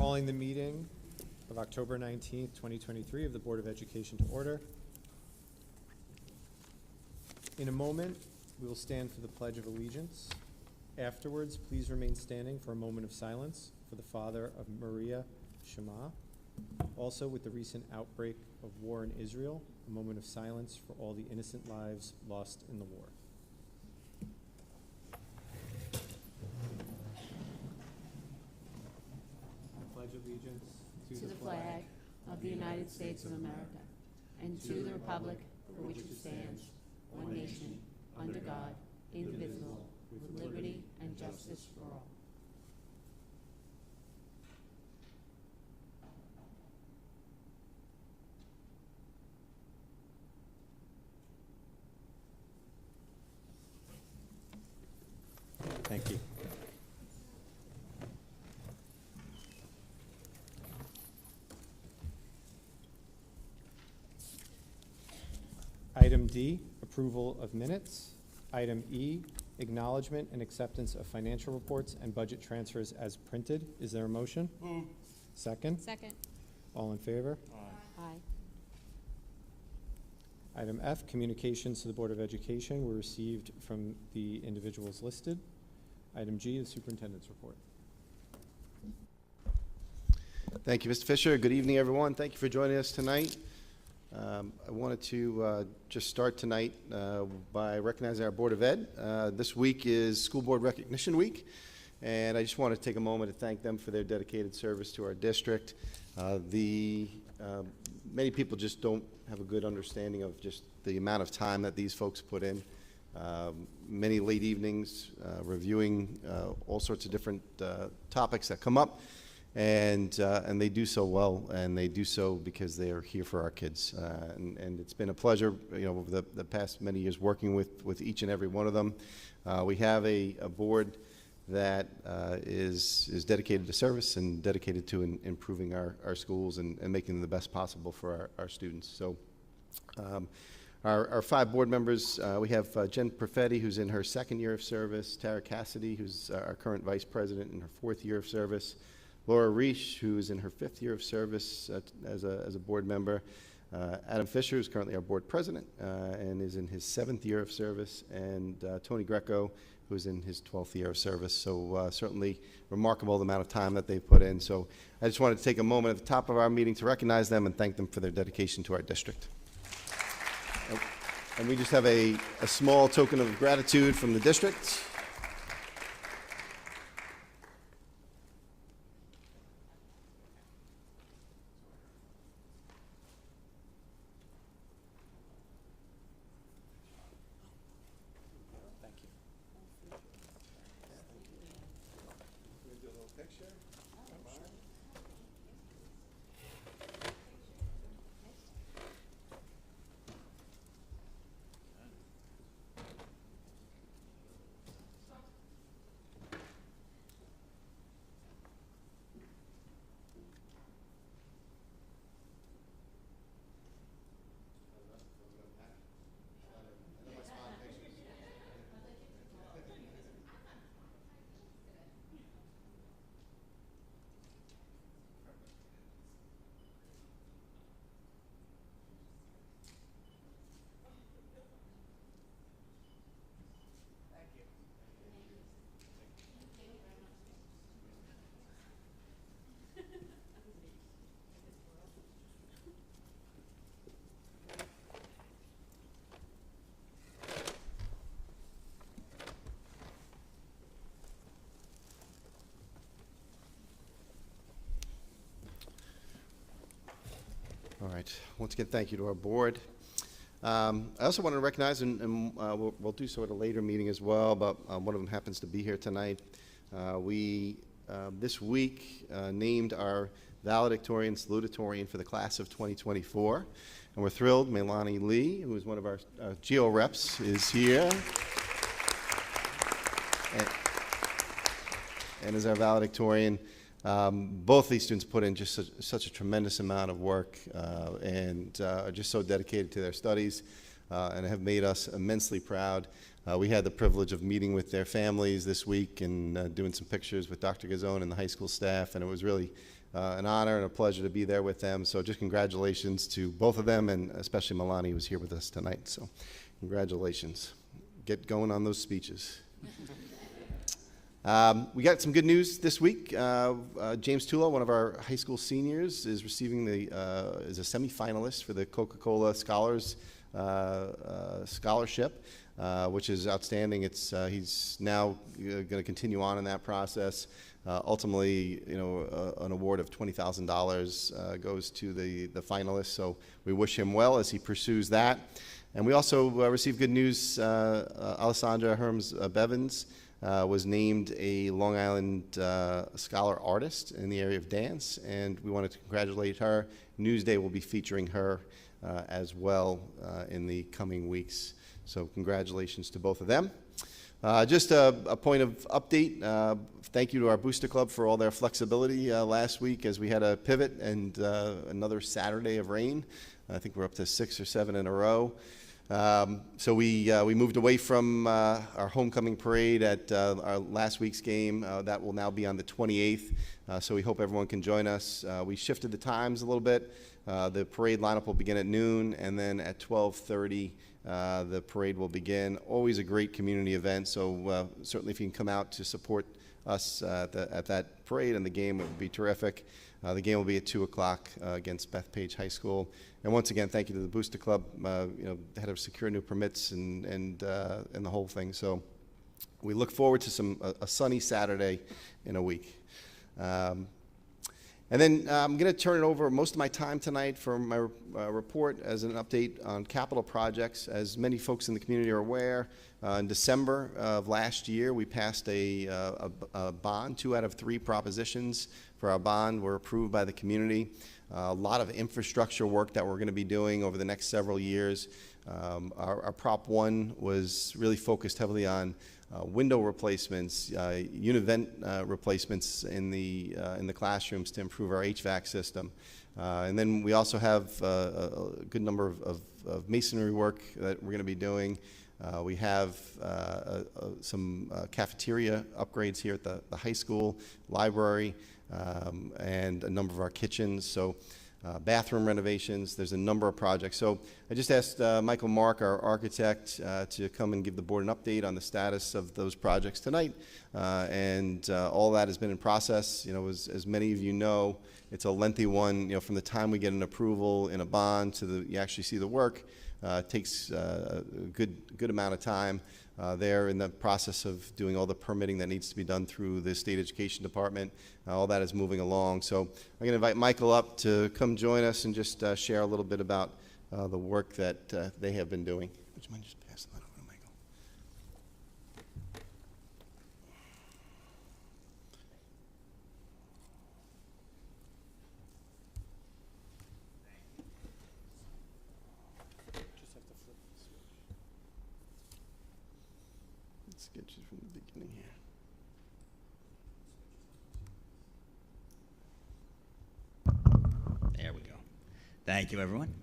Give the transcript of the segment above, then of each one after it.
Calling the meeting of October 19th, 2023 of the Board of Education to order. In a moment, we will stand for the Pledge of Allegiance. Afterwards, please remain standing for a moment of silence for the father of Maria Shema. Also, with the recent outbreak of war in Israel, a moment of silence for all the innocent lives lost in the war. Pledge allegiance to the flag of the United States of America and to the republic for which it stands, one nation, under God, indivisible, with liberty and justice for all. Thank you. Item D, approval of minutes. Item E, acknowledgement and acceptance of financial reports and budget transfers as printed. Is there a motion? Move. Second? Second. All in favor? Aye. Item F, communications to the Board of Education were received from the individuals listed. Item G, the superintendent's report. Thank you, Mr. Fisher. Good evening, everyone. Thank you for joining us tonight. I wanted to just start tonight by recognizing our Board of Ed. This week is School Board Recognition Week, and I just want to take a moment to thank them for their dedicated service to our district. Many people just don't have a good understanding of just the amount of time that these folks put in. Many late evenings reviewing all sorts of different topics that come up. And they do so well, and they do so because they are here for our kids. And it's been a pleasure, over the past many years working with each and every one of them. We have a board that is dedicated to service and dedicated to improving our schools and making them the best possible for our students. So our five board members, we have Jen Perfetti, who's in her second year of service, Tara Cassidy, who's our current vice president in her fourth year of service, Laura Reish, who's in her fifth year of service as a board member. Adam Fisher, who's currently our board president and is in his seventh year of service. And Tony Greco, who's in his 12th year of service. So certainly remarkable the amount of time that they've put in. So I just wanted to take a moment at the top of our meeting to recognize them and thank them for their dedication to our district. And we just have a small token of gratitude from the district. All right. Once again, thank you to our board. I also want to recognize, and we'll do so at a later meeting as well, but one of them happens to be here tonight. We, this week, named our valedictorian, salutatorian for the class of 2024. And we're thrilled Melanie Lee, who is one of our GEO reps, is here. And is our valedictorian. Both these students put in just such a tremendous amount of work and are just so dedicated to their studies and have made us immensely proud. We had the privilege of meeting with their families this week and doing some pictures with Dr. Gazzone and the high school staff, and it was really an honor and a pleasure to be there with them. So just congratulations to both of them, and especially Milani, who's here with us tonight. So congratulations. Get going on those speeches. We got some good news this week. James Tulo, one of our high school seniors, is receiving is a semifinalist for the Coca-Cola Scholars Scholarship, which is outstanding. He's now going to continue on in that process. Ultimately, an award of $20,000 goes to the finalists. So we wish him well as he pursues that. And we also received good news. Alessandra Herms Bevins was named a Long Island Scholar Artist in the area of dance, and we wanted to congratulate her. Newsday will be featuring her as well in the coming weeks. So congratulations to both of them. Just a point of update. Thank you to our Booster Club for all their flexibility last week as we had a pivot and another Saturday of rain. I think we're up to 6 or 7 in a row. So we moved away from our homecoming parade at our last week's game. That will now be on the 28th. So we hope everyone can join us. We shifted the times a little bit. The parade lineup will begin at noon, and then at 12:30 the parade will begin. Always a great community event. So certainly if you can come out to support us at that parade and the game, it would be terrific. The game will be at 2 o'clock against Bethpage High School. And once again, thank you to the Booster Club. Had to secure new permits and the whole thing. So we look forward to a sunny Saturday in a week. And then I'm going to turn it over most of my time tonight for my report as an update on capital projects. As many folks in the community are aware, in December of last year, we passed a bond. 2 out of 3 propositions for our bond were approved by the community. A lot of infrastructure work that we're going to be doing over the next several years. Our Prop 1 was really focused heavily on window replacements, univent replacements in the classrooms to improve our HVAC system. And then we also have a good number of masonry work that we're going to be doing. We have some cafeteria upgrades here at the high school, library, and a number of our kitchens. So bathroom renovations, there's a number of projects. So I just asked Michael Mark, our architect, to come and give the board an update on the status of those projects tonight. And all that has been in process. As many of you know, it's a lengthy one. From the time we get an approval in a bond to you actually see the work, takes a good amount of time. They're in the process of doing all the permitting that needs to be done through the State Education Department. All that is moving along. So I'm going to invite Michael up to come join us and just share a little bit about the work that they have been doing. Would you mind just passing that over to Michael? Just have to flip the switch. Let's get you from the beginning here. There we go. Thank you, everyone.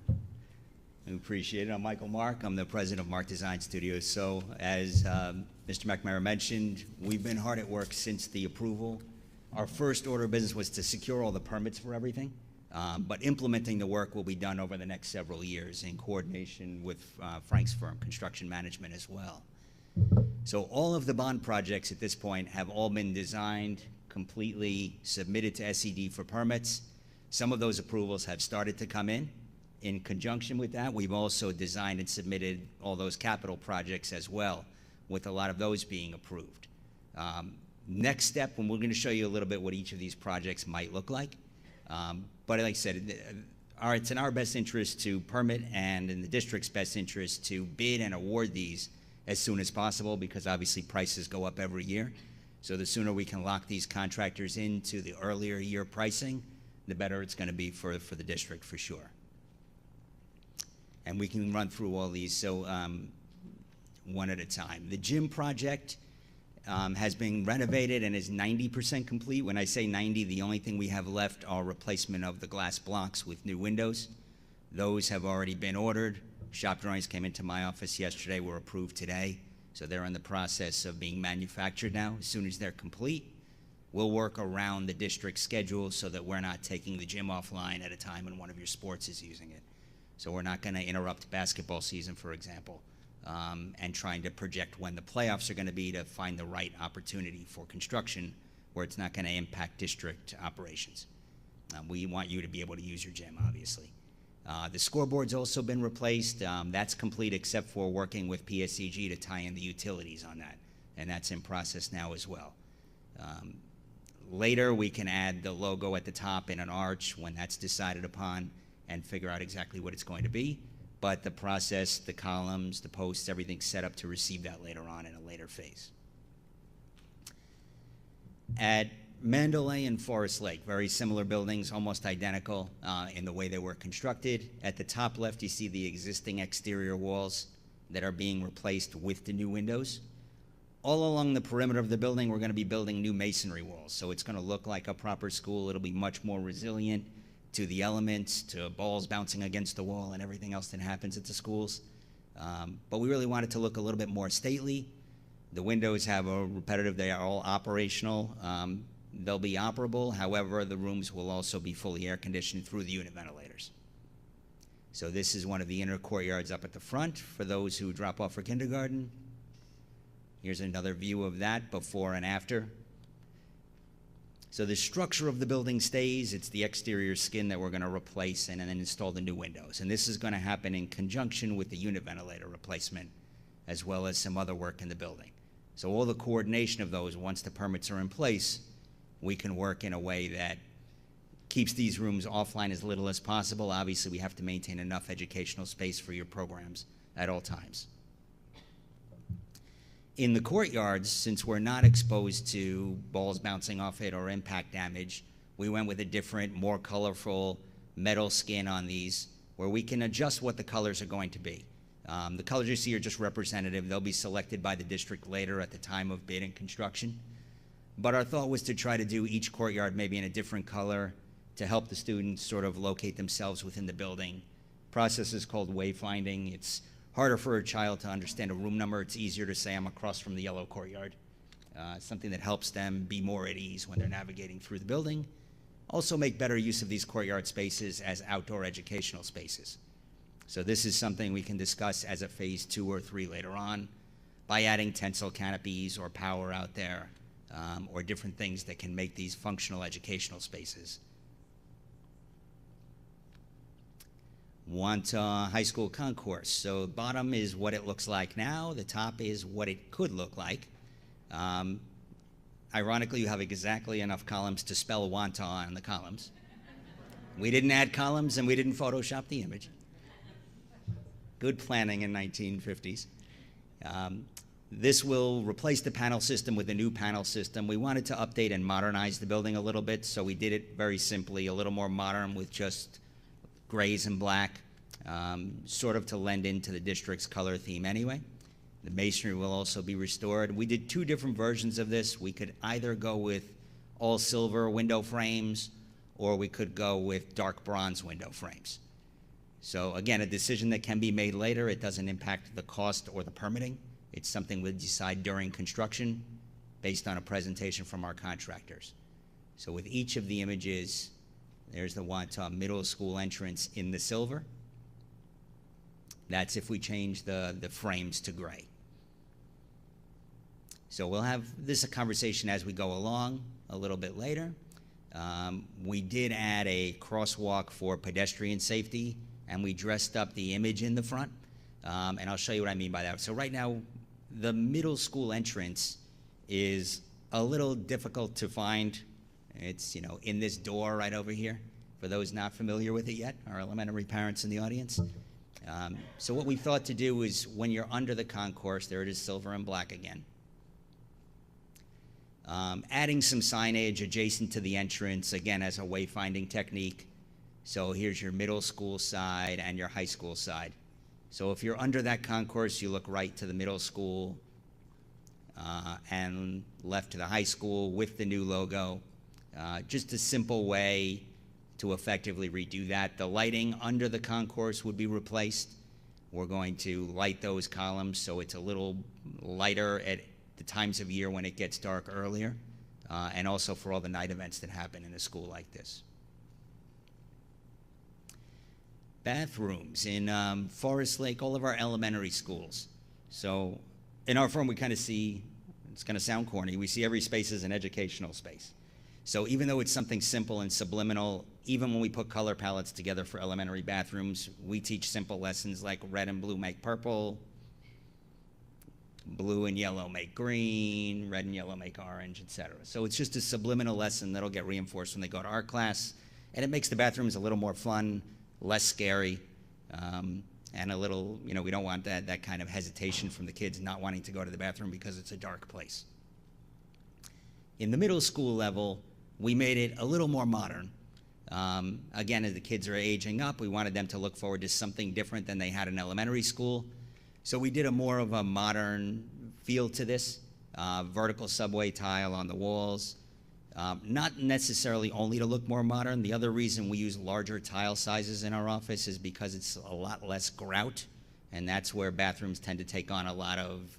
We appreciate it. I'm Michael Mark. I'm the president of Mark Design Studios. So as Mr. McNamara mentioned, we've been hard at work since the approval. Our first order of business was to secure all the permits for everything, but implementing the work will be done over the next several years in coordination with Frank's firm, Construction Management, as well. So all of the bond projects at this point have all been designed, completely submitted to SED for permits. Some of those approvals have started to come in. In conjunction with that, we've also designed and submitted all those capital projects as well, with a lot of those being approved. Next step, and we're going to show you a little bit what each of these projects might look like. But like I said, it's in our best interest to permit and in the district's best interest to bid and award these as soon as possible, because obviously prices go up every year. So the sooner we can lock these contractors into the earlier year pricing, the better it's going to be for the district for sure. And we can run through all these so one at a time. The gym project has been renovated and is 90% complete. When I say 90, the only thing we have left are replacement of the glass blocks with new windows. Those have already been ordered. Shop drawings came into my office yesterday, were approved today. So they're in the process of being manufactured now. As soon as they're complete, we'll work around the district schedule so that we're not taking the gym offline at a time when one of your sports is using it. So we're not going to interrupt basketball season, for example, and trying to project when the playoffs are going to be to find the right opportunity for construction where it's not going to impact district operations. We want you to be able to use your gym, obviously. The scoreboard's also been replaced. That's complete except for working with PSEG to tie in the utilities on that, and that's in process now as well. Later, we can add the logo at the top in an arch when that's decided upon and figure out exactly what it's going to be. But the process, the columns, the posts, everything's set up to receive that later on in a later phase. At Mandalay and Forest Lake, very similar buildings, almost identical in the way they were constructed. At the top left, you see the existing exterior walls that are being replaced with the new windows. All along the perimeter of the building, we're going to be building new masonry walls. So it's going to look like a proper school. It'll be much more resilient to the elements, to balls bouncing against the wall and everything else that happens at the schools. But we really want it to look a little bit more stately. The windows have a repetitive, they are all operational. They'll be operable. However, the rooms will also be fully air conditioned through the unit ventilators. So this is one of the inner courtyards up at the front for those who drop off for kindergarten. Here's another view of that before and after. So the structure of the building stays. It's the exterior skin that we're going to replace and then install the new windows. And this is going to happen in conjunction with the unit ventilator replacement, as well as some other work in the building. So all the coordination of those, once the permits are in place, we can work in a way that keeps these rooms offline as little as possible. Obviously, we have to maintain enough educational space for your programs at all times. In the courtyards, since we're not exposed to balls bouncing off it or impact damage, we went with a different, more colorful metal skin on these where we can adjust what the colors are going to be. The colors you see are just representative. They'll be selected by the district later at the time of bid and construction. But our thought was to try to do each courtyard maybe in a different color to help the students sort of locate themselves within the building. Process is called wayfinding. It's harder for a child to understand a room number. It's easier to say I'm across from the yellow courtyard. Something that helps them be more at ease when they're navigating through the building. Also make better use of these courtyard spaces as outdoor educational spaces. So this is something we can discuss as a phase 2 or 3 later on by adding tensile canopies or power out there or different things that can make these functional educational spaces. Wantagh High School concourse. So bottom is what it looks like now. The top is what it could look like. Ironically, you have exactly enough columns to spell Wantagh on the columns. We didn't add columns and we didn't Photoshop the image. Good planning in 1950s. This will replace the panel system with a new panel system. We wanted to update and modernize the building a little bit, so we did it very simply, a little more modern with just grays and black, sort of to lend into the district's color theme anyway. The masonry will also be restored. We did 2 different versions of this. We could either go with all silver window frames, or we could go with dark bronze window frames. So again, a decision that can be made later. It doesn't impact the cost or the permitting. It's something we'll decide during construction based on a presentation from our contractors. So with each of the images, there's the Wantagh Middle School entrance in the silver. That's if we change the frames to gray. So we'll have this a conversation as we go along a little bit later. We did add a crosswalk for pedestrian safety, and we dressed up the image in the front. And I'll show you what I mean by that. So right now, the middle school entrance is a little difficult to find. It's, in this door right over here, for those not familiar with it yet, our elementary parents in the audience. So what we thought to do is when you're under the concourse, there it is, silver and black again. Adding some signage adjacent to the entrance, again, as a wayfinding technique. So here's your middle school side and your high school side. So if you're under that concourse, you look right to the middle school and left to the high school with the new logo. Just a simple way to effectively redo that. The lighting under the concourse would be replaced. We're going to light those columns so it's a little lighter at the times of year when it gets dark earlier. and also for all the night events that happen in a school like this. Bathrooms in Forest Lake, all of our elementary schools. So in our firm, we kind of see, it's going to sound corny, we see every space as an educational space. So even though it's something simple and subliminal, even when we put color palettes together for elementary bathrooms, we teach simple lessons like red and blue make purple, blue and yellow make green, red and yellow make orange, etc. So it's just a subliminal lesson that'll get reinforced when they go to art class, and it makes the bathrooms a little more fun, less scary, and a little, we don't want that kind of hesitation from the kids not wanting to go to the bathroom because it's a dark place. In the middle school level, we made it a little more modern. Again, as the kids are aging up, we wanted them to look forward to something different than they had in elementary school. So we did a more of a modern feel to this, vertical subway tile on the walls. Not necessarily only to look more modern. The other reason we use larger tile sizes in our office is because it's a lot less grout, and that's where bathrooms tend to take on a lot of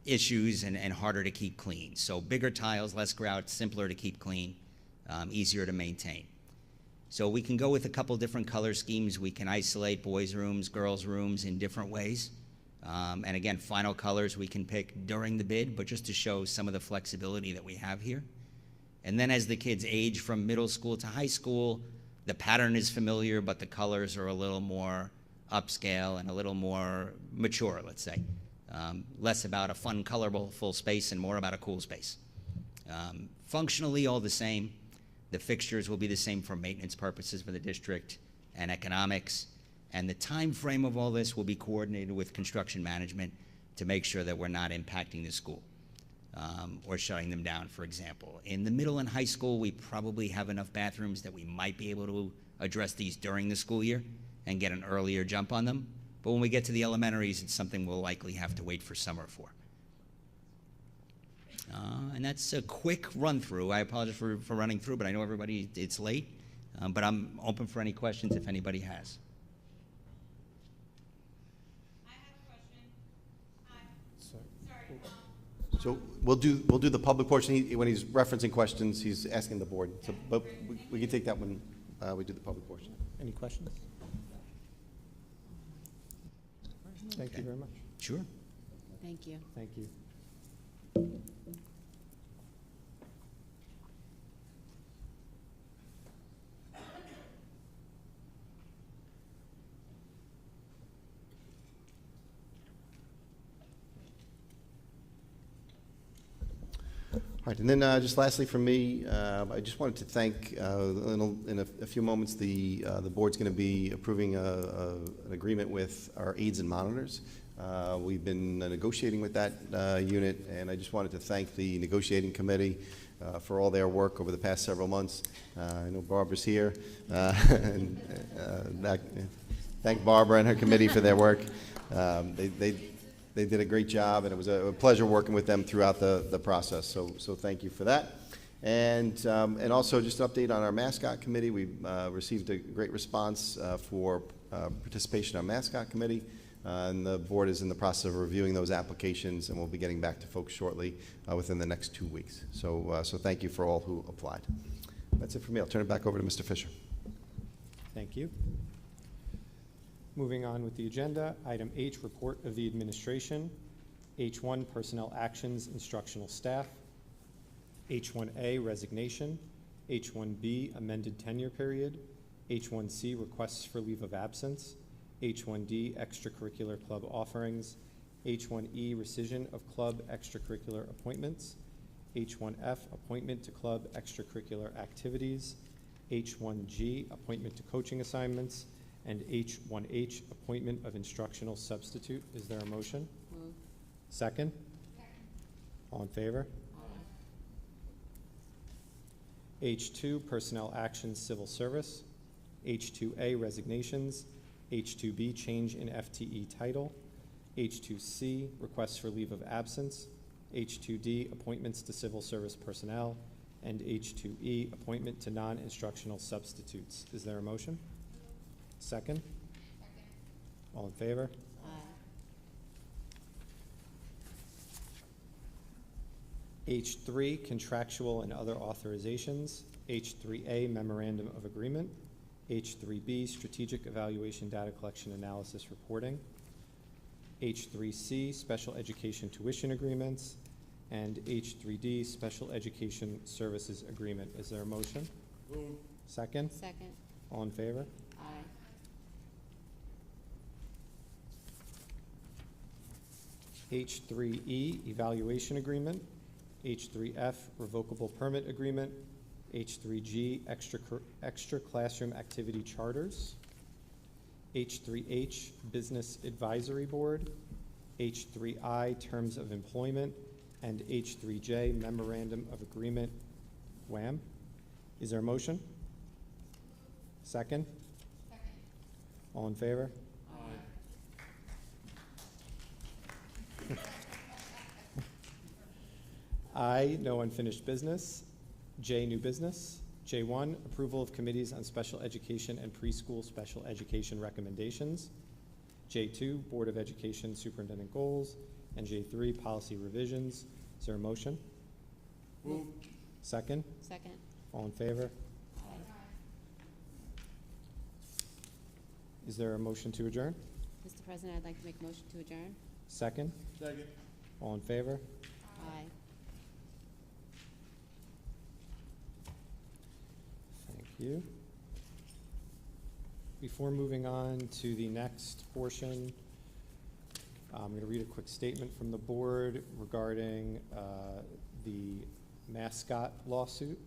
issues and harder to keep clean. So bigger tiles, less grout, simpler to keep clean, easier to maintain. So we can go with a couple different color schemes. We can isolate boys' rooms, girls' rooms in different ways. And again, final colors we can pick during the bid, but just to show some of the flexibility that we have here. And then as the kids age from middle school to high school, the pattern is familiar, but the colors are a little more upscale and a little more mature, let's say. Less about a fun, colorful full space and more about a cool space. Functionally all the same. The fixtures will be the same for maintenance purposes for the district and economics. And the time frame of all this will be coordinated with construction management to make sure that we're not impacting the school or shutting them down, for example. In the middle and high school, we probably have enough bathrooms that we might be able to address these during the school year and get an earlier jump on them. But when we get to the elementaries, it's something we'll likely have to wait for summer for. And that's a quick run-through. I apologize for running through, but I know everybody, it's late. But I'm open for any questions if anybody has. I have a question. Sorry. So we'll do the public portion. When he's referencing questions, he's asking the board. So, but we can take that when we do the public portion. Any questions? Thank you very much. Sure. Thank you. Thank you. All right, and then just lastly from me, I just wanted to thank, in a few moments, the board's going to be approving an agreement with our aides and monitors. We've been negotiating with that unit, and I just wanted to thank the negotiating committee for all their work over the past several months. I know Barbara's here, and thank Barbara and her committee for their work. They did a great job, and it was a pleasure working with them throughout the process. So thank you for that. And also just an update on our mascot committee. We received a great response for participation on mascot committee. And the board is in the process of reviewing those applications, and we'll be getting back to folks shortly within the next 2 weeks. So thank you for all who applied. That's it for me. I'll turn it back over to Mr. Fisher. Thank you. Moving on with the agenda, item H, report of the administration. H1, personnel actions, instructional staff. H1A, resignation. H1B, amended tenure period. H1C, requests for leave of absence. H1D, extracurricular club offerings. H1E, rescission of club extracurricular appointments. H1F, appointment to club extracurricular activities. H1G, appointment to coaching assignments. And H1H, appointment of instructional substitute. Is there a motion? Move. Second? All in favor? H2, personnel actions, civil service. H2A, resignations. H2B, change in FTE title. H2C, requests for leave of absence. H2D, appointments to civil service personnel. And H2E, appointment to non-instructional substitutes. Is there a motion? Second? All in favor? Aye. H3, contractual and other authorizations. H3A, memorandum of agreement. H3B, strategic evaluation data collection analysis reporting. H3C, special education tuition agreements. And H3D, special education services agreement. Is there a motion? Second? Second. All in favor? Aye. H3E, evaluation agreement. H3F, revocable permit agreement. H3G, extra classroom activity charters. H3H, business advisory board. H3I, terms of employment. And H3J, memorandum of agreement. WHAM. Is there a motion? Second? Second. All in favor? I, no unfinished business. J, new business. J1, approval of committees on special education and preschool special education recommendations. J2, Board of Education superintendent goals. And J3, policy revisions. Is there a motion? Move. Second? Second. All in favor? Is there a motion to adjourn? Mr. President, I'd like to make a motion to adjourn. Second? Second. All in favor? Aye. Thank you. Before moving on to the next portion, I'm going to read a quick statement from the board regarding the mascot lawsuit.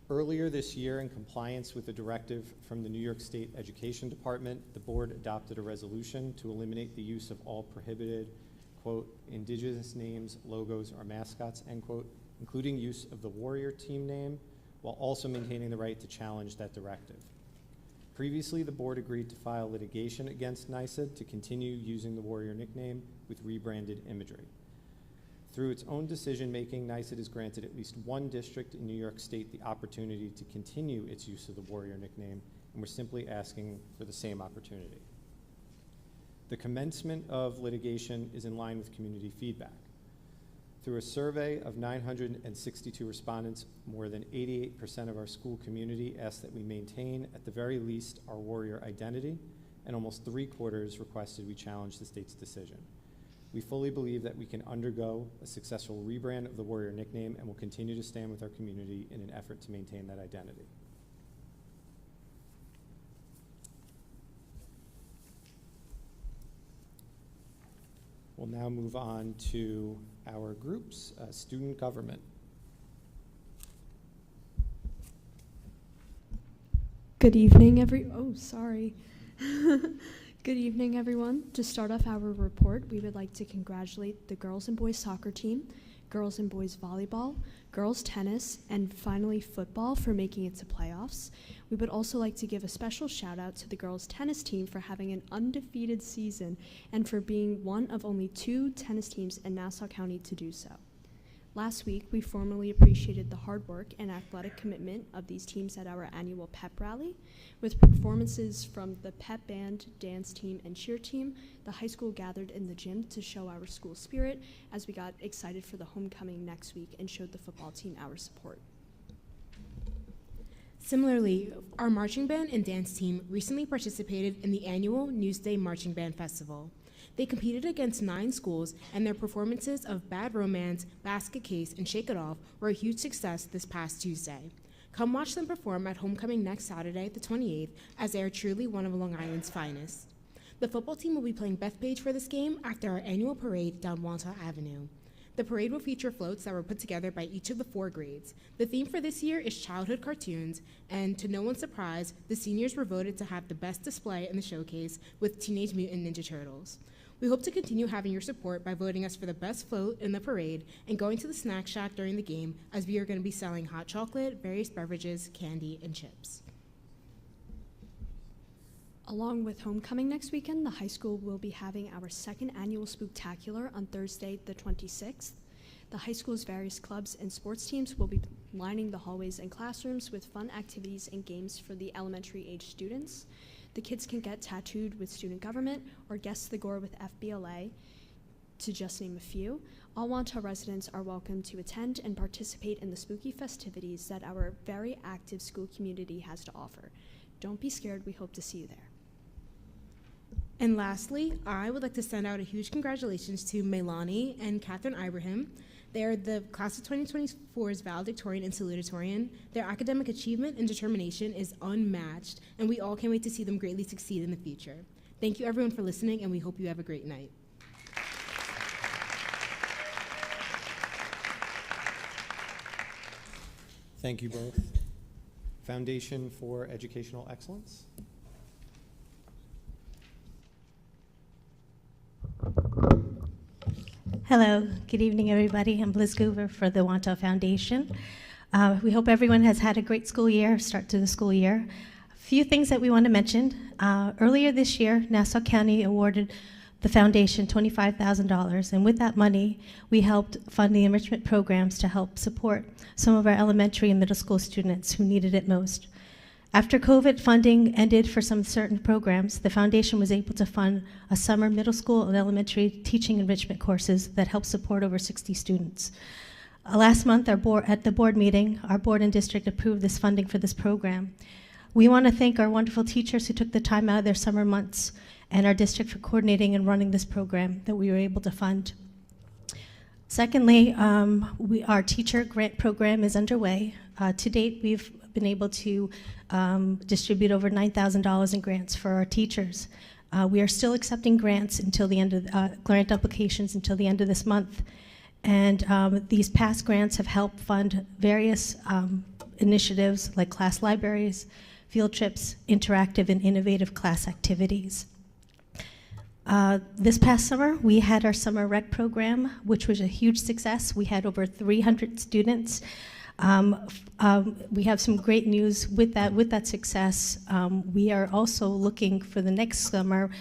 Earlier this year, in compliance with a directive from the New York State Education Department, the board adopted a resolution to eliminate the use of all prohibited, quote, indigenous names, logos, or mascots, end quote, including use of the Warrior team name, while also maintaining the right to challenge that directive. Previously, the board agreed to file litigation against NYSED to continue using the Warrior nickname with rebranded imagery. Through its own decision-making, NYSED has granted at least one district in New York State the opportunity to continue its use of the Warrior nickname, and we're simply asking for the same opportunity. The commencement of litigation is in line with community feedback. Through a survey of 962 respondents, more than 88% of our school community asked that we maintain, at the very least, our Warrior identity, and almost 3/4 requested we challenge the state's decision. We fully believe that we can undergo a successful rebrand of the Warrior nickname and will continue to stand with our community in an effort to maintain that identity. We'll now move on to our groups, student government. Good evening, Good evening, everyone. To start off our report, we would like to congratulate the girls and boys soccer team, girls and boys volleyball, girls tennis, and finally football for making it to playoffs. We would also like to give a special shout out to the girls tennis team for having an undefeated season and for being one of only 2 tennis teams in Nassau County to do so. Last week, we formally appreciated the hard work and athletic commitment of these teams at our annual pep rally. With performances from the pep band, dance team, and cheer team, the high school gathered in the gym to show our school spirit as we got excited for the homecoming next week and showed the football team our support. Similarly, our marching band and dance team recently participated in the annual Newsday Marching Band Festival. They competed against 9 schools, and their performances of Bad Romance, Basket Case, and Shake It Off were a huge success this past Tuesday. Come watch them perform at homecoming next Saturday, the 28th, as they are truly one of Long Island's finest. The football team will be playing Bethpage for this game after our annual parade down Wantagh Avenue. The parade will feature floats that were put together by each of the 4 grades. The theme for this year is childhood cartoons, and to no one's surprise, the seniors were voted to have the best display in the showcase with Teenage Mutant Ninja Turtles. We hope to continue having your support by voting us for the best float in the parade and going to the snack shack during the game, as we are going to be selling hot chocolate, various beverages, candy, and chips. Along with homecoming next weekend, the high school will be having our 2nd annual Spooktacular on Thursday, the 26th. The high school's various clubs and sports teams will be lining the hallways and classrooms with fun activities and games for the elementary age students. The kids can get tattooed with student government or guess the gore with FBLA, to just name a few. All Wantagh residents are welcome to attend and participate in the spooky festivities that our very active school community has to offer. Don't be scared, we hope to see you there. And lastly, I would like to send out a huge congratulations to Melani and Catherine Ibrahim. They're the class of 2024's valedictorian and salutatorian. Their academic achievement and determination is unmatched, and we all can't wait to see them greatly succeed in the future. Thank you everyone for listening, and we hope you have a great night. Thank you both. Foundation for Educational Excellence. Hello, good evening, everybody. I'm Bliss Goover for the Wantagh Foundation. We hope everyone has had a great school year, start to the school year. A few things that we want to mention. Earlier this year, Nassau County awarded the foundation $25,000, and with that money, we helped fund the enrichment programs to help support some of our elementary and middle school students who needed it most. After COVID funding ended for some certain programs, the foundation was able to fund a summer middle school and elementary teaching enrichment courses that helped support over 60 students. Last month, at the board meeting, our board and district approved this funding for this program. We want to thank our wonderful teachers who took the time out of their summer months and our district for coordinating and running this program that we were able to fund. Secondly, our teacher grant program is underway. To date, we've been able to distribute over $9,000 in grants for our teachers. We are still accepting grants until the end of grant applications until the end of this month, and these past grants have helped fund various initiatives like class libraries, field trips, interactive and innovative class activities. This past summer, we had our summer rec program, which was a huge success. We had over 300 students. We have some great news with that success. We are also looking for the next summer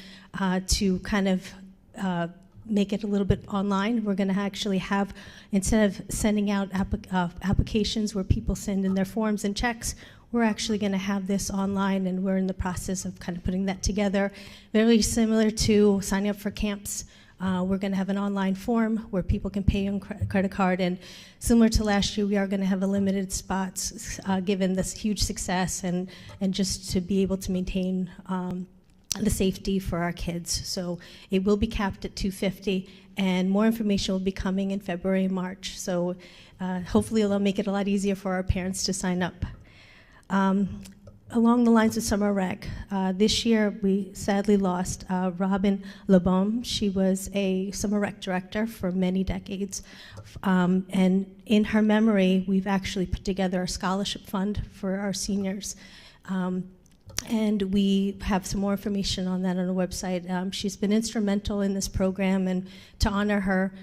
to kind of make it a little bit online. We're going to actually have, instead of sending out applications where people send in their forms and checks, we're actually going to have this online, and we're in the process of kind of putting that together. Very similar to signing up for camps. We're going to have an online form where people can pay on credit card, and similar to last year, we are going to have a limited spots given this huge success and just to be able to maintain the safety for our kids. So it will be capped at 250, and more information will be coming in February and March. So hopefully it'll make it a lot easier for our parents to sign up. Along the lines of summer rec, this year we sadly lost Robin LeBaume. She was a summer rec director for many decades. And in her memory, we've actually put together a scholarship fund for our seniors. And we have some more information on that on the website. She's been instrumental in this program, and to honor her,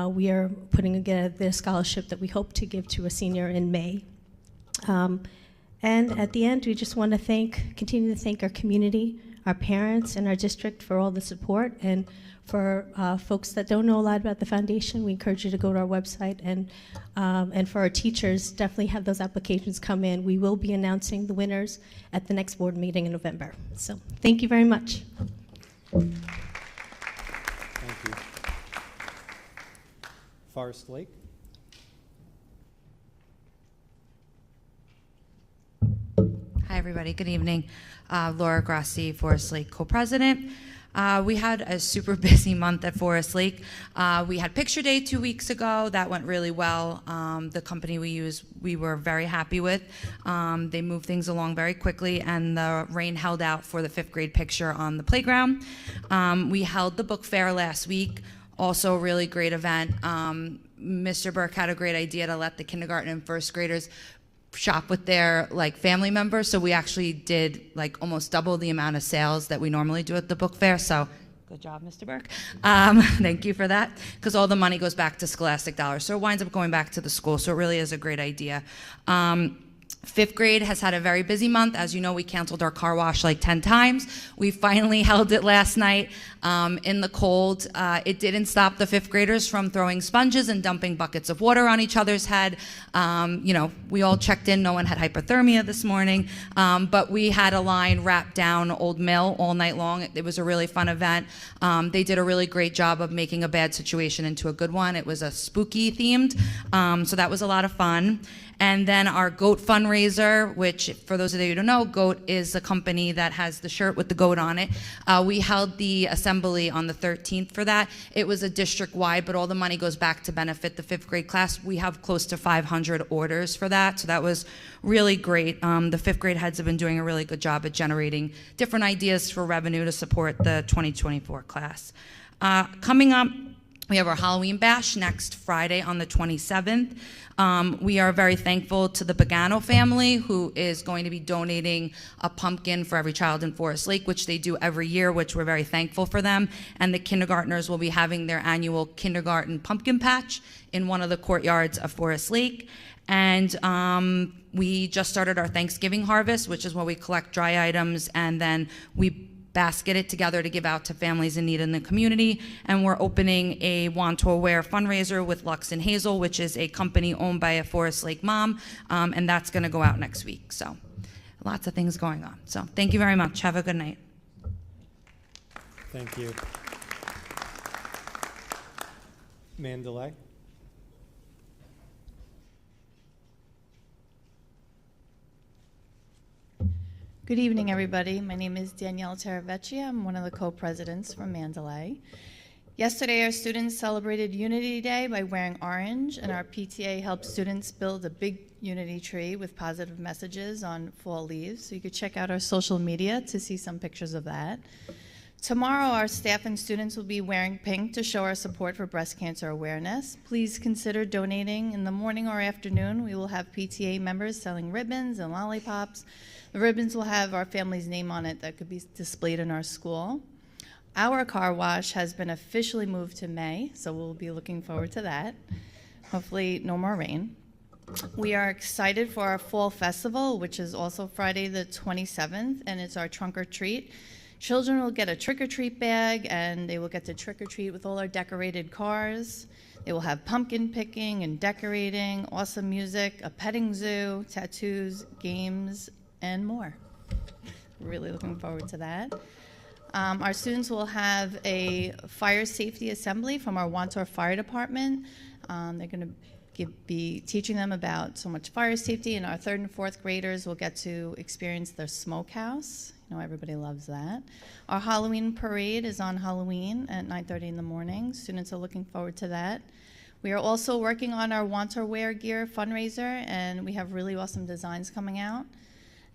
we are putting together the scholarship that we hope to give to a senior in May. And at the end, we just want to continue to thank our community, our parents, and our district for all the support. And for folks that don't know a lot about the foundation, we encourage you to go to our website. And for our teachers, definitely have those applications come in. We will be announcing the winners at the next board meeting in November. So thank you very much. Thank you. Forest Lake. Hi, everybody. Good evening. Laura Grassi, Forest Lake co-president. We had a super busy month at Forest Lake. We had picture day 2 weeks ago. That went really well. The company we use, we were very happy with. They moved things along very quickly, and the rain held out for the 5th grade picture on the playground. We held the book fair last week. Also a really great event. Mr. Burke had a great idea to let the kindergarten and 1st graders shop with their family members, so we actually did almost double the amount of sales that we normally do at the book fair. So good job, Mr. Burke. Thank you for that, because all the money goes back to Scholastic Dollars, so it winds up going back to the school. So it really is a great idea. Fifth grade has had a very busy month. As you know, we canceled our car wash like 10 times. We finally held it last night in the cold. It didn't stop the fifth graders from throwing sponges and dumping buckets of water on each other's head. We all checked in. No one had hypothermia this morning. But we had a line wrapped down Old Mill all night long. It was a really fun event. They did a really great job of making a bad situation into a good one. It was a spooky themed, so that was a lot of fun. And then our GOAT fundraiser, which for those of you who don't know, GOAT is a company that has the shirt with the goat on it. We held the assembly on the 13th for that. It was a district-wide, but all the money goes back to benefit the fifth grade class. We have close to 500 orders for that, so that was really great. The fifth grade heads have been doing a really good job at generating different ideas for revenue to support the 2024 class. Coming up, we have our Halloween bash next Friday on the 27th. We are very thankful to the Pagano family, who is going to be donating a pumpkin for every child in Forest Lake, which they do every year, which we're very thankful for them. And the kindergartners will be having their annual kindergarten pumpkin patch in one of the courtyards of Forest Lake. And we just started our Thanksgiving harvest, which is where we collect dry items and then we basket it together to give out to families in need in the community. And we're opening a Want to Aware fundraiser with Lux and Hazel, which is a company owned by a Forest Lake mom, and that's going to go out next week. So lots of things going on. So thank you very much. Have a good night. Thank you. Mandalay? Good evening, everybody. My name is Danielle Teravecchia. I'm one of the co-presidents from Mandalay. Yesterday, our students celebrated Unity Day by wearing orange, and our PTA helped students build a big Unity tree with positive messages on fall leaves. So you could check out our social media to see some pictures of that. Tomorrow, our staff and students will be wearing pink to show our support for breast cancer awareness. Please consider donating in the morning or afternoon. We will have PTA members selling ribbons and lollipops. The ribbons will have our family's name on it that could be displayed in our school. Our car wash has been officially moved to May, so we'll be looking forward to that. Hopefully no more rain. We are excited for our fall festival, which is also Friday the 27th, and it's our trunk or treat. Children will get a trick-or-treat bag, and they will get to trick-or-treat with all our decorated cars. They will have pumpkin picking and decorating, awesome music, a petting zoo, tattoos, games, and more. Really looking forward to that. Our students will have a fire safety assembly from our Wantor Fire Department. They're going to be teaching them about so much fire safety, and our third and fourth graders will get to experience their smokehouse. You know, everybody loves that. Our Halloween parade is on Halloween at 9:30 in the morning. Students are looking forward to that. We are also working on our Wantor Wear Gear fundraiser, and we have really awesome designs coming out,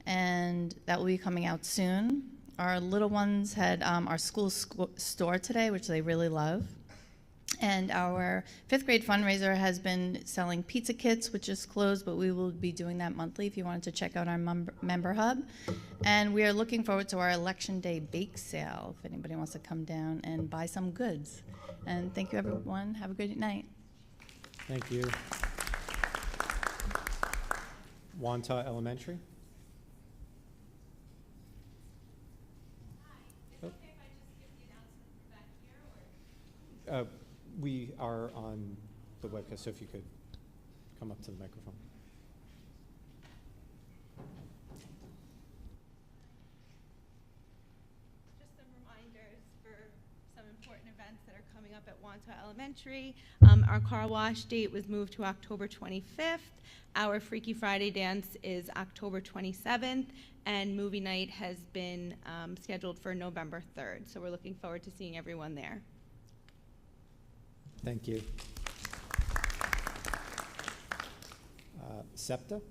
and that will be coming out soon. Our little ones had our school store today, which they really love. And our fifth grade fundraiser has been selling pizza kits, which is closed, but we will be doing that monthly if you wanted to check out our member hub. And we are looking forward to our Election Day bake sale, if anybody wants to come down and buy some goods. And thank you, everyone. Have a good night. Thank you. Wantagh Elementary? We are on the webcast, so if you could come up to the microphone. Just some reminders for some important events that are coming up at Wantagh Elementary. Our car wash date was moved to October 25th. Our Freaky Friday dance is October 27th, and movie night has been scheduled for November 3rd. So we're looking forward to seeing everyone there. Thank you. SEPTA?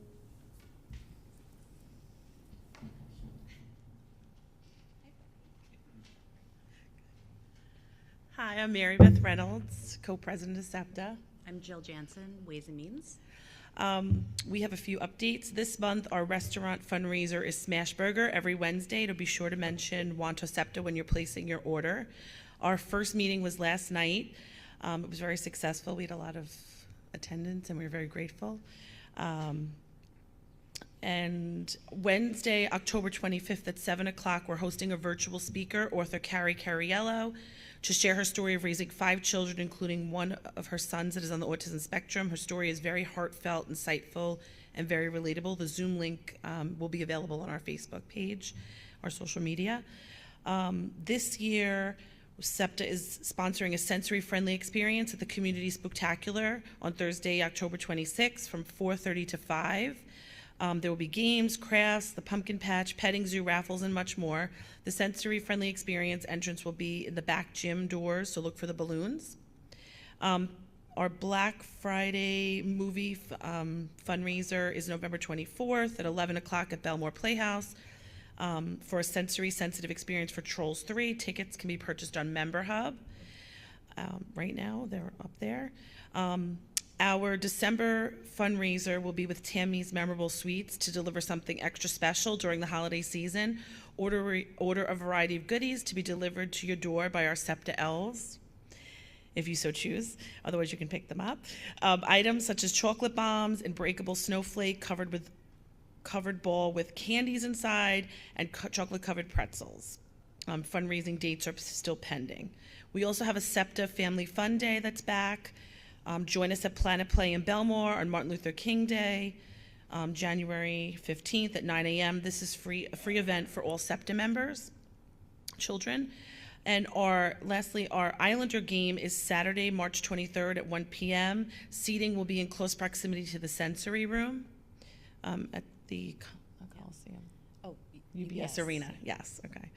Hi, I'm Mary Beth Reynolds, co-president of SEPTA. I'm Jill Jansen, Ways and Means. We have a few updates. This month, our restaurant fundraiser is Smash Burger every Wednesday. So be sure to mention Wantagh SEPTA when you're placing your order. Our first meeting was last night. It was very successful. We had a lot of attendance, and we were very grateful. And Wednesday, October 25th at 7 o'clock, we're hosting a virtual speaker, author Carrie Cariello, to share her story of raising 5 children, including one of her sons that is on the autism spectrum. Her story is very heartfelt, insightful, and very relatable. The Zoom link will be available on our Facebook page, our social media. This year, SEPTA is sponsoring a sensory-friendly experience at the Community Spooktacular on Thursday, October 26th from 4:30 to 5. There will be games, crafts, the pumpkin patch, petting zoo, raffles, and much more. The sensory-friendly experience entrance will be in the back gym doors, so look for the balloons. Our Black Friday movie fundraiser is November 24th at 11 o'clock at Belmore Playhouse for a sensory-sensitive experience for Trolls 3. Tickets can be purchased on Member Hub. Right now, they're up there. Our December fundraiser will be with Tammy's Memorable Sweets to deliver something extra special during the holiday season. Order a variety of goodies to be delivered to your door by our SEPTA elves, if you so choose. Otherwise, you can pick them up. Items such as chocolate bombs and breakable snowflake covered ball with candies inside and chocolate-covered pretzels. Fundraising dates are still pending. We also have a SEPTA Family Fun Day that's back. Join us at Planet Play in Belmore on Martin Luther King Day, January 15th at 9 a.m. This is a free event for all SEPTA members, children. And lastly, our Islander game is Saturday, March 23rd at 1 p.m. Seating will be in close proximity to the sensory room at the Coliseum. Oh, UBS yes. Arena, yes, okay.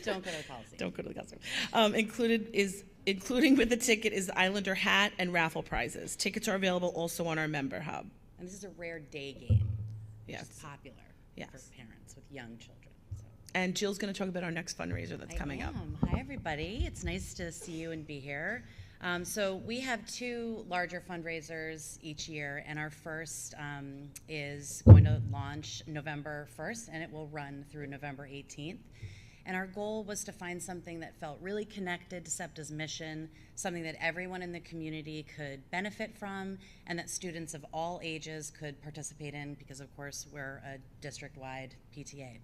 Don't go to the Coliseum. Don't go to the Coliseum. Including with the ticket is the Islander hat and raffle prizes. Tickets are available also on our Member Hub. And this is a rare day game, which Yes. is popular Yes. for parents with young children. So. And Jill's going to talk about our next fundraiser that's coming up. Hi, everybody. It's nice to see you and be here. So we have 2 larger fundraisers each year, and our first is going to launch November 1st, and it will run through November 18th. And our goal was to find something that felt really connected to SEPTA's mission, something that everyone in the community could benefit from, and that students of all ages could participate in, because of course we're a district-wide PTA.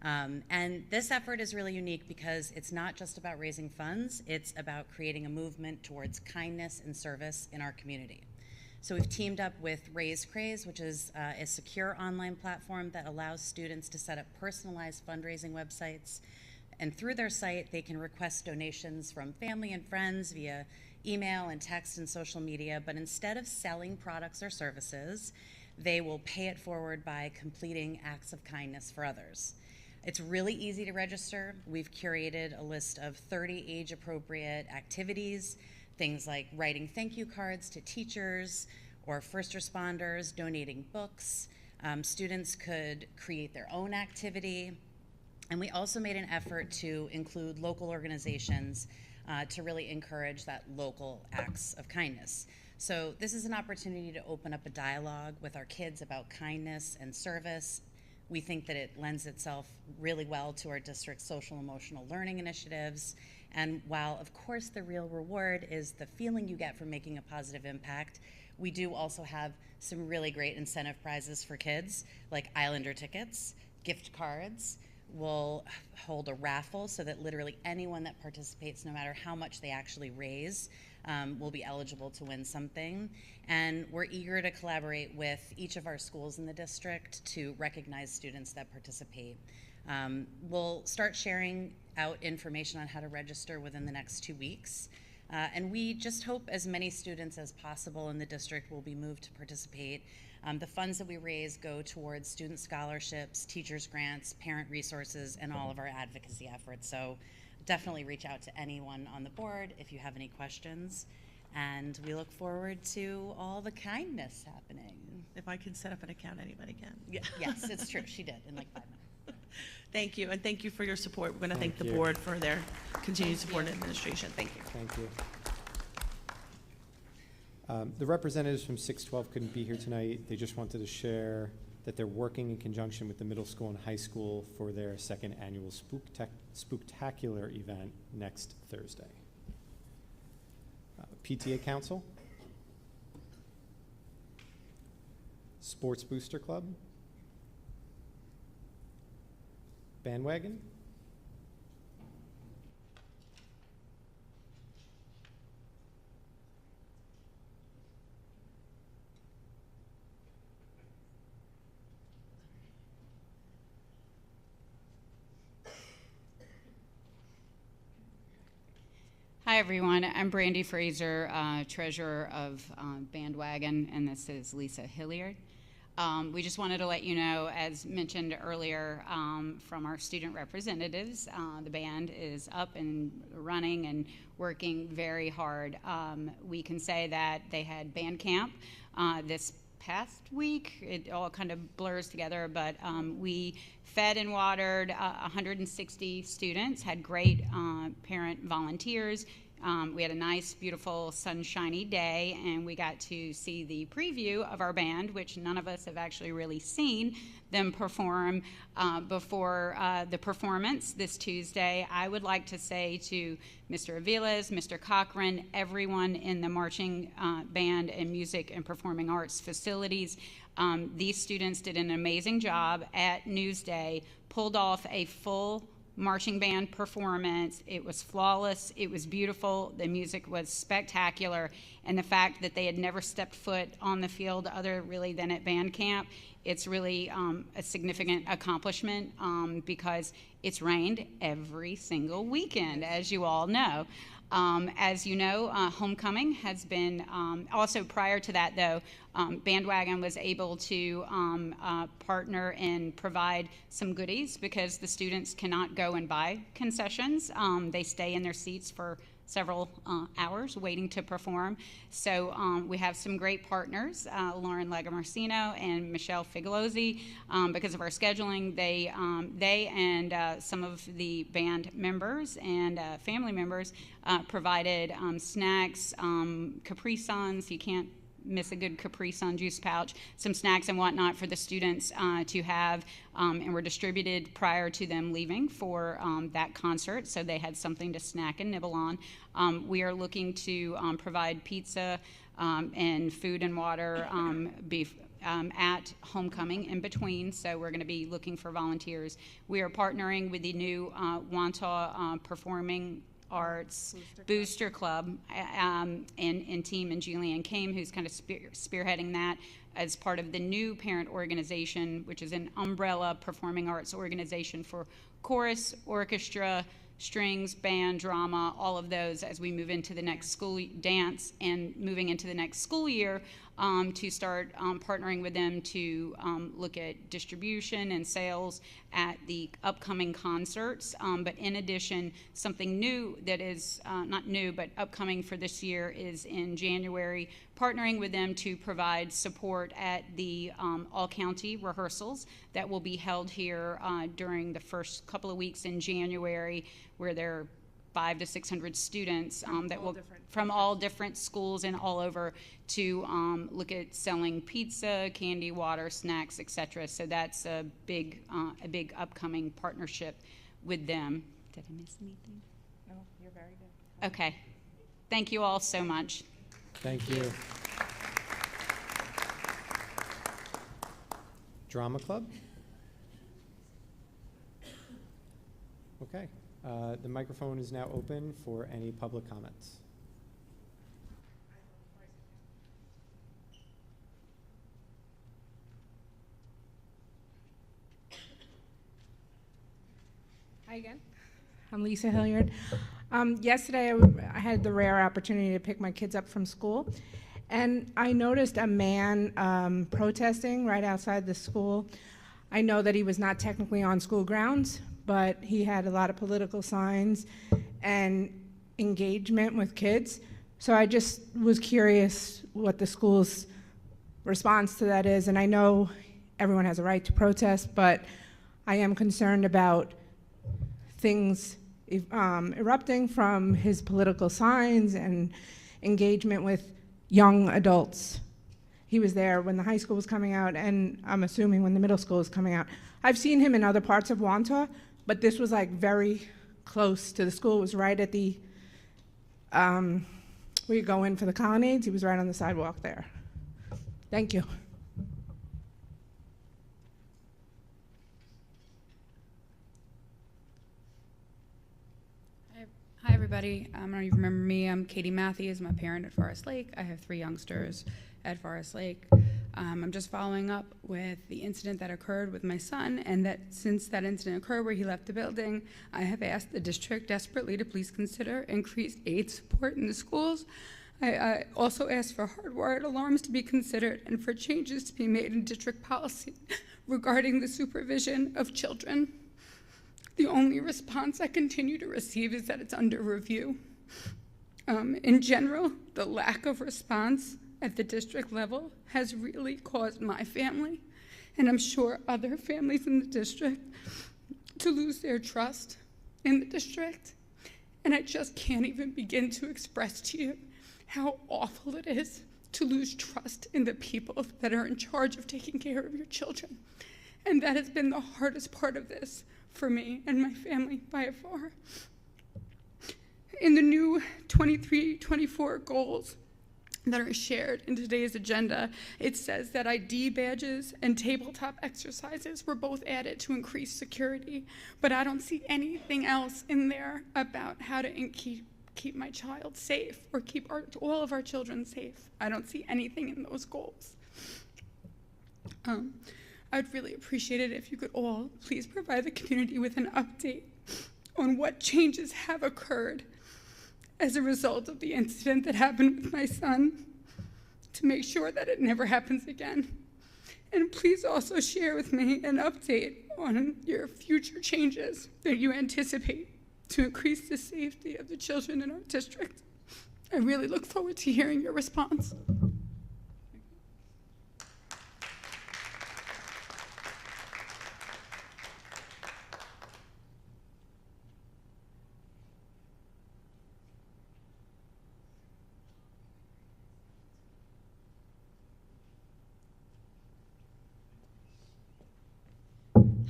And this effort is really unique because it's not just about raising funds, it's about creating a movement towards kindness and service in our community. So we've teamed up with Raise Craze, which is a secure online platform that allows students to set up personalized fundraising websites. And through their site, they can request donations from family and friends via email and text and social media. But instead of selling products or services, they will pay it forward by completing acts of kindness for others. It's really easy to register. We've curated a list of 30 age-appropriate activities, things like writing thank you cards to teachers or first responders, donating books. Students could create their own activity. And we also made an effort to include local organizations to really encourage that local acts of kindness. So this is an opportunity to open up a dialogue with our kids about kindness and service. We think that it lends itself really well to our district's social emotional learning initiatives. And while, of course, the real reward is the feeling you get from making a positive impact, we do also have some really great incentive prizes for kids, like Islander tickets, gift cards. We'll hold a raffle so that literally anyone that participates, no matter how much they actually raise, will be eligible to win something. And we're eager to collaborate with each of our schools in the district to recognize students that participate. We'll start sharing out information on how to register within the next 2 weeks. And we just hope as many students as possible in the district will be moved to participate. The funds that we raise go towards student scholarships, teachers grants, parent resources, and all of our advocacy efforts. So definitely reach out to anyone on the board if you have any questions. And we look forward to all the kindness happening. If I can set up an account, anybody can. Yes, it's true. She did in like 5 minutes. Thank you, and thank you for your support. We're going to thank the you. board for their continued support and administration. Thank you. Thank you. The representatives from 612 couldn't be here tonight. They just wanted to share that they're working in conjunction with the middle school and high school for their 2nd annual Spooktacular event next Thursday. PTA Council, Sports Booster Club, Bandwagon? Hi, everyone. I'm Brandy Fraser, treasurer of Bandwagon, and this is Lisa Hilliard. We just wanted to let you know, as mentioned earlier from our student representatives, the band is up and running and working very hard. We can say that they had band camp this past week. It all kind of blurs together, but we fed and watered 160 students, had great parent volunteers. We had a nice, beautiful, sunshiny day, and we got to see the preview of our band, which none of us have actually really seen them perform before the performance this Tuesday. I would like to say to Mr. Aviles, Mr. Cochran, everyone in the marching band and music and performing arts facilities, these students did an amazing job at Newsday, pulled off a full marching band performance. It was flawless. It was beautiful. The music was spectacular. And the fact that they had never stepped foot on the field other really than at band camp, it's really a significant accomplishment because it's rained every single weekend, as you all know. As you know, homecoming has been, also prior to that though, Bandwagon was able to partner and provide some goodies because the students cannot go and buy concessions. They stay in their seats for several hours waiting to perform. So we have some great partners, Lauren Legamarcino and Michelle Figliosi. Because of our scheduling, they and some of the band members and family members provided snacks, Capri Suns. You can't miss a good Capri Sun juice pouch, some snacks and whatnot for the students to have, and were distributed prior to them leaving for that concert, so they had something to snack and nibble on. We are looking to provide pizza and food and water at homecoming in between, so we're going to be looking for volunteers. We are partnering with the new Wantagh Performing Arts Booster Club and team and Julianne Kame, who's kind of spearheading that as part of the new parent organization, which is an umbrella performing arts organization for chorus, orchestra, strings, band, drama, all of those as we move into the next school dance and moving into the next school year to start partnering with them to look at distribution and sales at the upcoming concerts. But in addition, something new that is not new, but upcoming for this year is in January, partnering with them to provide support at the all-county rehearsals that will be held here during the first couple of weeks in January, where there are 500 to 600 students from all different schools and all over to look at selling pizza, candy, water, snacks, etc. So that's a big upcoming partnership with them. Did I miss anything? No, you're very good. Okay. Thank you all so much. Thank you. Drama Club? Okay. The microphone is now open for any public comments. Hi again. I'm Lisa Hilliard. Yesterday I had the rare opportunity to pick my kids up from school, and I noticed a man protesting right outside the school. I know that he was not technically on school grounds, but he had a lot of political signs and engagement with kids. So I just was curious what the school's response to that is. And I know everyone has a right to protest, but I am concerned about things erupting from his political signs and engagement with young adults. He was there when the high school was coming out, and I'm assuming when the middle school is coming out. I've seen him in other parts of Wantagh, but this was like very close to the school. It was right at the, where you go in for the colonnades. He was right on the sidewalk there. Thank you. everybody. I don't know if you remember me. I'm Katie Matthews. I'm a parent at Forest Lake. I have 3 youngsters at Forest Lake. I'm just following up with the incident that occurred with my son, and that since that incident occurred where he left the building, I have asked the district desperately to please consider increased aid support in the schools. I also asked for hardwired alarms to be considered and for changes to be made in district policy regarding the supervision of children. The only response I continue to receive is that it's under review. In general, the lack of response at the district level has really caused my family, and I'm sure other families in the district, to lose their trust in the district. And I just can't even begin to express to you how awful it is to lose trust in the people that are in charge of taking care of your children. And that has been the hardest part of this for me and my family by far. In the new 23-24 goals that are shared in today's agenda, it says that ID badges and tabletop exercises were both added to increase security, but I don't see anything else in there about how to keep my child safe or keep all of our children safe. I don't see anything in those goals. I'd really appreciate it if you could all please provide the community with an update on what changes have occurred as a result of the incident that happened with my son, to make sure that it never happens again. And please also share with me an update on your future changes that you anticipate to increase the safety of the children in our district. I really look forward to hearing your response.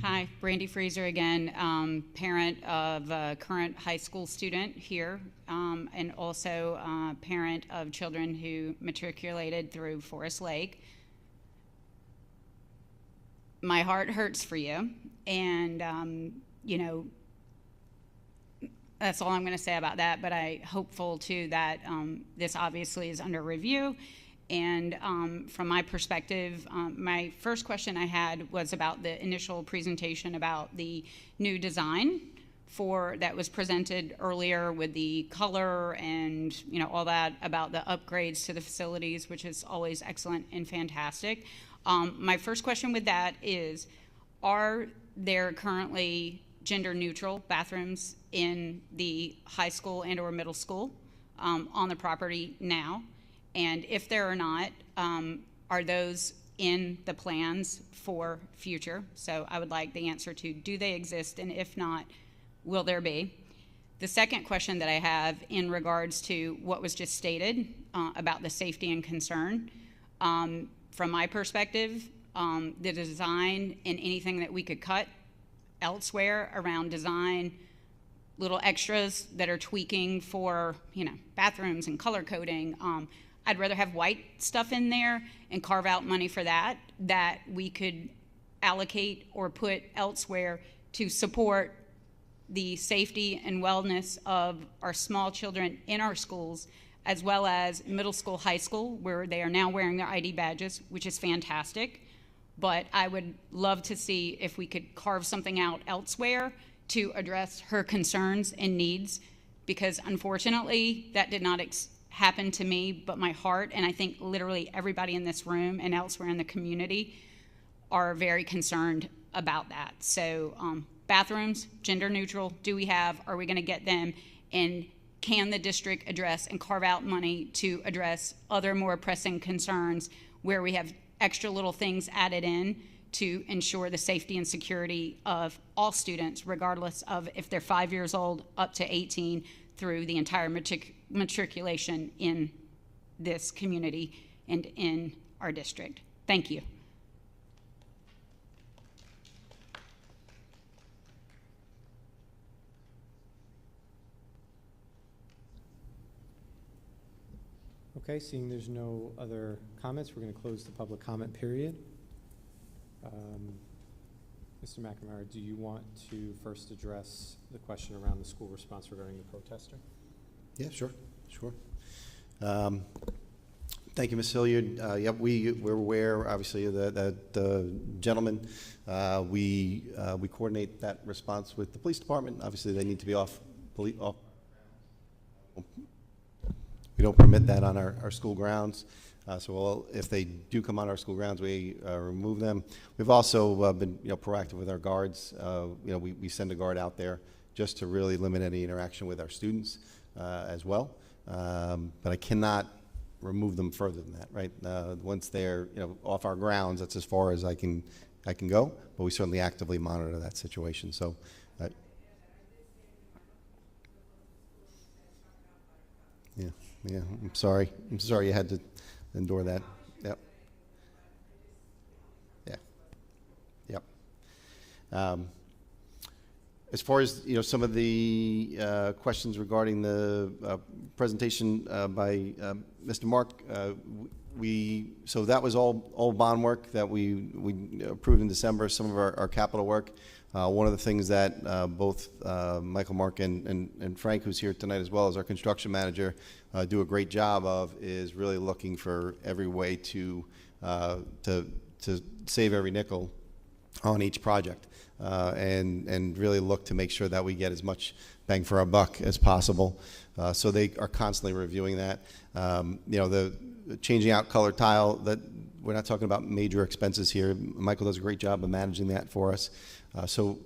Hi, Brandy Fraser again, parent of a current high school student here, and also parent of children who matriculated through Forest Lake. My heart hurts for you, and you know, that's all I'm going to say about that, but I'm hopeful too that this obviously is under review. And from my perspective, my first question I had was about the initial presentation about the new design that was presented earlier with the color and all that about the upgrades to the facilities, which is always excellent and fantastic. My first question with that is, are there currently gender-neutral bathrooms in the high school and or middle school on the property now? And if there are not, are those in the plans for future? So I would like the answer to, do they exist? And if not, will there be? The second question that I have in regards to what was just stated about the safety and concern, from my perspective, the design and anything that we could cut elsewhere around design, little extras that are tweaking for bathrooms and color coding, I'd rather have white stuff in there and carve out money for that we could allocate or put elsewhere to support the safety and wellness of our small children in our schools, as well as middle school, high school, where they are now wearing their ID badges, which is fantastic. But I would love to see if we could carve something out elsewhere to address her concerns and needs, because unfortunately that did not happen to me, but my heart, and I think literally everybody in this room and elsewhere in the community, are very concerned about that. So bathrooms, gender neutral, are we going to get them? And can the district address and carve out money to address other more pressing concerns where we have extra little things added in to ensure the safety and security of all students, regardless of if they're 5 years old up to 18, through the entire matriculation in this community and in our district. Thank you. Okay, seeing there's no other comments, we're going to close the public comment period. Mr. McNamara, do you want to first address the question around the school response regarding the protester? Yeah, sure. Thank you, Ms. Hilliard. Yep, we're aware, obviously, that the gentleman. We coordinate that response with the police department. Obviously, they need to be off. We don't permit that on our school grounds. So if they do come on our school grounds, we remove them. We've also been proactive with our guards. We send a guard out there just to really limit any interaction with our students as well. But I cannot remove them further than that, right? Once they're off our grounds, that's as far as I can go. But we certainly actively monitor that situation. So. Yeah. I'm sorry you had to endure that. Yep. Yeah. Yep. As far as some of the questions regarding the presentation by Mr. Mark, so that was all bond work that we approved in December. Some of our capital work. One of the things that both Michael, Mark, and Frank, who's here tonight as well as our construction manager, do a great job of is really looking for every way to save every nickel on each project. And really look to make sure that we get as much bang for our buck as possible. So they are constantly reviewing that. The changing out color tile, that we're not talking about major expenses here. Michael does a great job of managing that for us. So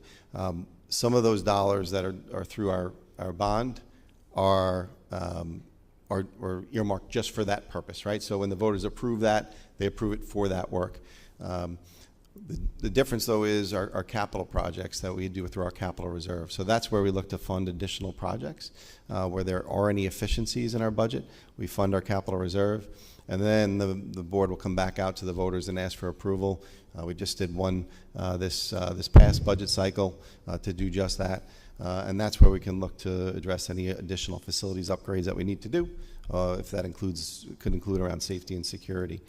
some of those dollars that are through our bond are earmarked just for that purpose, right? So when the voters approve that, they approve it for that work. The difference, though, is our capital projects that we do through our capital reserve. So that's where we look to fund additional projects. Where there are any efficiencies in our budget, we fund our capital reserve. And then the board will come back out to the voters and ask for approval. We just did one this past budget cycle to do just that. And that's where we can look to address any additional facilities upgrades that we need to do, if that could include around safety and security.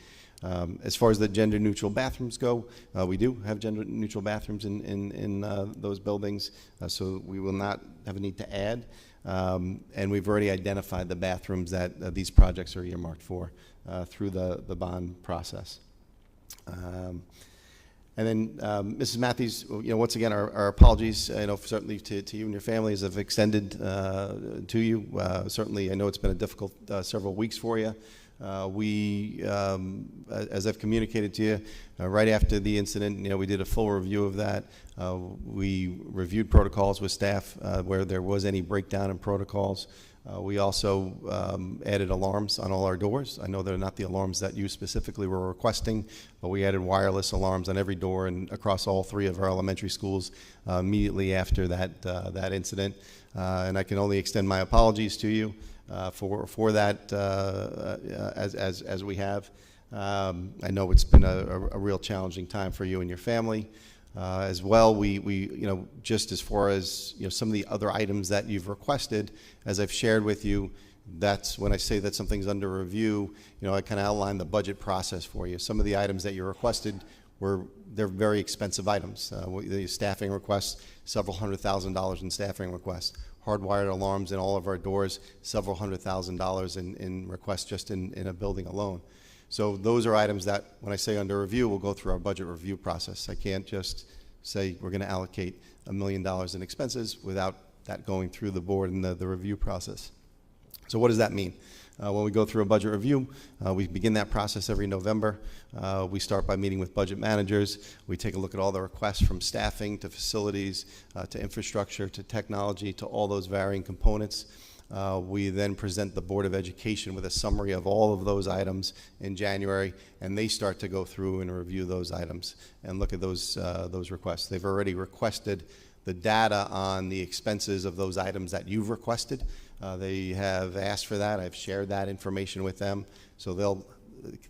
As far as the gender-neutral bathrooms go, we do have gender-neutral bathrooms in those buildings, so we will not have a need to add. And we've already identified the bathrooms that these projects are earmarked for through the bond process. And then, Mrs. Matthews, once again, our apologies, certainly to you and your families have extended to you. Certainly, I know it's been a difficult several weeks for you. As I've communicated to you, right after the incident, we did a full review of that. We reviewed protocols with staff where there was any breakdown in protocols. We also added alarms on all our doors. I know they're not the alarms that you specifically were requesting, but we added wireless alarms on every door and across all 3 of our elementary schools immediately after that incident. And I can only extend my apologies to you for that as we have. I know it's been a real challenging time for you and your family. As well, we just as far as some of the other items that you've requested, as I've shared with you, that's when I say that something's under review. I kind of outlined the budget process for you. Some of the items that you requested they're very expensive items. The staffing requests, several $100,000 in staffing requests. Hardwired alarms in all of our doors, several $100,000 in requests just in a building alone. So those are items that, when I say under review, we'll go through our budget review process. I can't just say we're going to allocate $1 million in expenses without that going through the board and the review process. So what does that mean? When we go through a budget review, we begin that process every November. We start by meeting with budget managers. We take a look at all the requests from staffing to facilities to infrastructure to technology to all those varying components. We then present the Board of Education with a summary of all of those items in January, and they start to go through and review those items and look at those requests. They've already requested the data on the expenses of those items that you've requested. They have asked for that. I've shared that information with them, so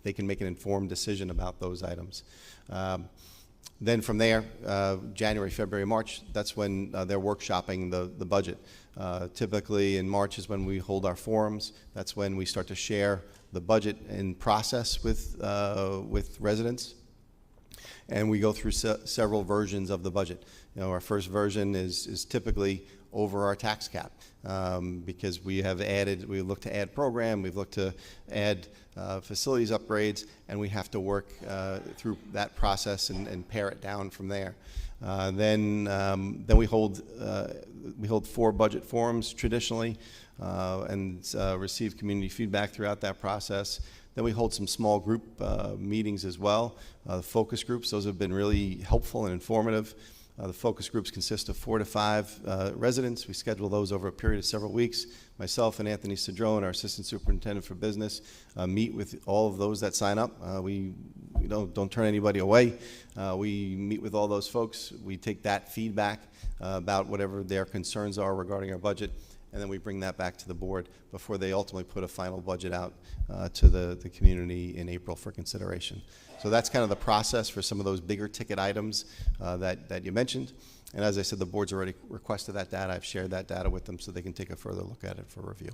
they can make an informed decision about those items. Then from there, January, February, March, that's when they're workshopping the budget. Typically in March is when we hold our forums. That's when we start to share the budget in process with residents. And we go through several versions of the budget. Our first version is typically over our tax cap, because we look to add program, we've looked to add facilities upgrades, and we have to work through that process and pare it down from there. Then we hold 4 budget forums traditionally, and receive community feedback throughout that process. Then we hold some small group meetings as well. The focus groups, those have been really helpful and informative. The focus groups consist of 4 to 5 residents. We schedule those over a period of several weeks. Myself and Anthony Cedrone, our Assistant Superintendent for Business, meet with all of those that sign up. We don't turn anybody away. We meet with all those folks. We take that feedback about whatever their concerns are regarding our budget, and then we bring that back to the board before they ultimately put a final budget out to the community in April for consideration. So that's kind of the process for some of those bigger ticket items that you mentioned. And as I said, the board's already requested that data. I've shared that data with them so they can take a further look at it for review.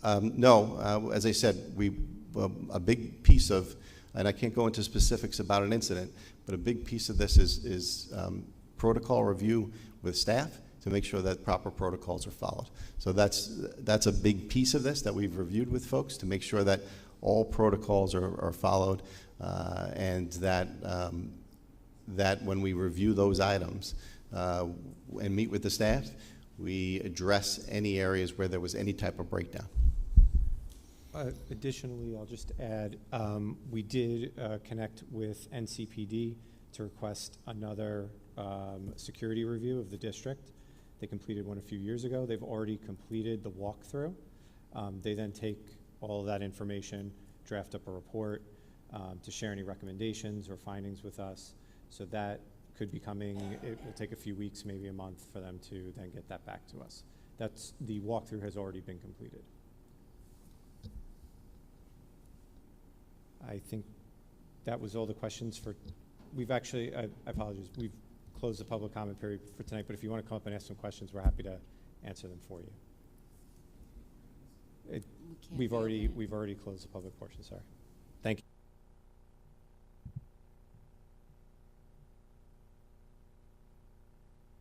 No, as I said, a big piece of, and I can't go into specifics about an incident, but a big piece of this is protocol review with staff to make sure that proper protocols are followed. So that's a big piece of this that we've reviewed with folks to make sure that all protocols are followed, and that when we review those items and meet with the staff, we address any areas where there was any type of breakdown. Additionally, I'll just add, we did connect with NCPD to request another security review of the district. They completed one a few years ago. They've already completed the walkthrough. They then take all of that information, draft up a report to share any recommendations or findings with us. So that could be coming. It will take a few weeks, maybe a month, for them to then get that back to us. The walkthrough has already been completed. I think that was all the questions for, we've actually, I apologize, we've closed the public comment period for tonight, but if you want to come up and ask some questions, we're happy to answer them for you. We've already closed the public portion, sorry.